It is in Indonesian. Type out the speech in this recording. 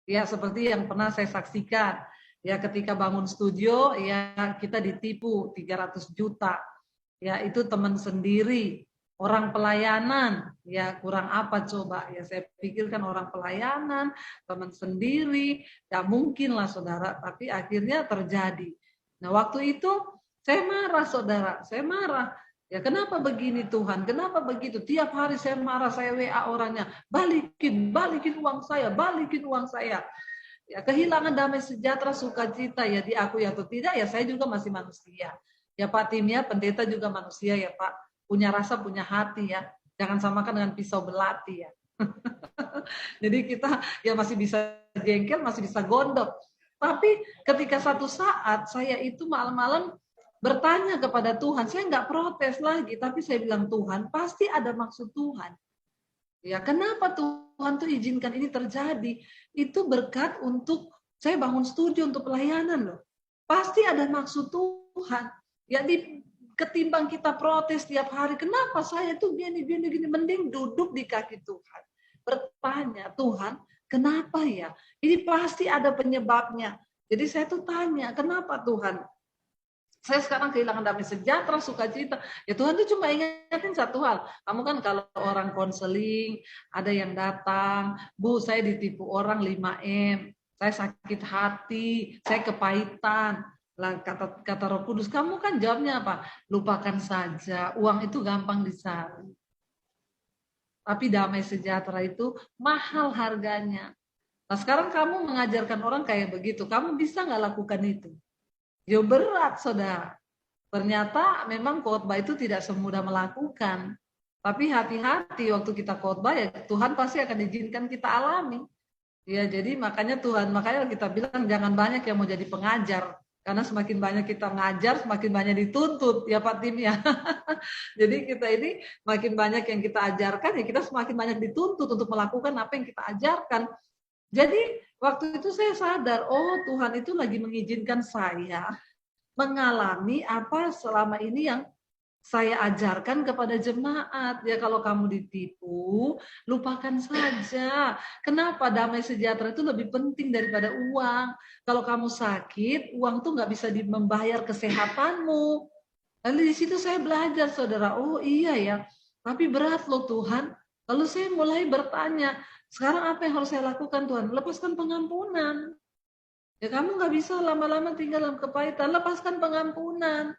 Ya, seperti yang pernah saya saksikan. Ya, ketika bangun studio, ya kita ditipu 300 juta. Ya, itu teman sendiri, orang pelayanan. Ya, kurang apa coba? Ya, saya pikirkan orang pelayanan, teman sendiri, ya mungkin lah saudara, tapi akhirnya terjadi. Nah, waktu itu saya marah saudara, saya marah. Ya, kenapa begini Tuhan? Kenapa begitu? Tiap hari saya marah, saya WA orangnya, balikin, balikin uang saya, balikin uang saya. Ya, kehilangan damai sejahtera, sukacita ya diakui atau tidak, ya saya juga masih manusia. Ya Pak Tim ya, pendeta juga manusia ya Pak. Punya rasa, punya hati ya. Jangan samakan dengan pisau belati ya. Jadi kita ya masih bisa jengkel, masih bisa gondok. Tapi ketika satu saat saya itu malam-malam bertanya kepada Tuhan, saya nggak protes lagi, tapi saya bilang Tuhan, pasti ada maksud Tuhan. Ya, kenapa Tuhan tuh izinkan ini terjadi? Itu berkat untuk saya bangun studio untuk pelayanan loh. Pasti ada maksud Tuhan. Ya ketimbang kita protes tiap hari, kenapa saya tuh gini mending duduk di kaki Tuhan. Bertanya, Tuhan, kenapa ya? Ini pasti ada penyebabnya. Jadi saya tuh tanya, kenapa Tuhan? Saya sekarang kehilangan damai sejahtera, sukacita. Ya Tuhan tuh cuma ingatin satu hal. Kamu kan kalau orang konseling, ada yang datang, Bu, saya ditipu orang 5M. Saya sakit hati, saya kepahitan. Lah kata Roh Kudus, kamu kan jawabnya apa? Lupakan saja, uang itu gampang dicari. Tapi damai sejahtera itu mahal harganya. Nah sekarang kamu mengajarkan orang kayak begitu, kamu bisa nggak lakukan itu? Ya berat, saudara. Ternyata memang khotbah itu tidak semudah melakukan. Tapi hati-hati waktu kita khotbah ya Tuhan pasti akan izinkan kita alami. Ya jadi makanya makanya kita bilang jangan banyak yang mau jadi pengajar. Karena semakin banyak kita ngajar, semakin banyak dituntut ya Pak Tim ya. Jadi kita ini makin banyak yang kita ajarkan ya kita semakin banyak dituntut untuk melakukan apa yang kita ajarkan. Jadi waktu itu saya sadar, oh Tuhan itu lagi mengizinkan saya mengalami apa selama ini yang saya ajarkan kepada jemaat. Ya kalau kamu ditipu, lupakan saja. Kenapa damai sejahtera itu lebih penting daripada uang? Kalau kamu sakit, uang tuh nggak bisa membayar kesehatanmu. Lalu di situ saya belajar, saudara. Oh iya ya, tapi berat loh Tuhan. Lalu saya mulai bertanya, sekarang apa yang harus saya lakukan Tuhan? Lepaskan pengampunan. Ya kamu nggak bisa lama-lama tinggal dalam kepahitan, lepaskan pengampunan.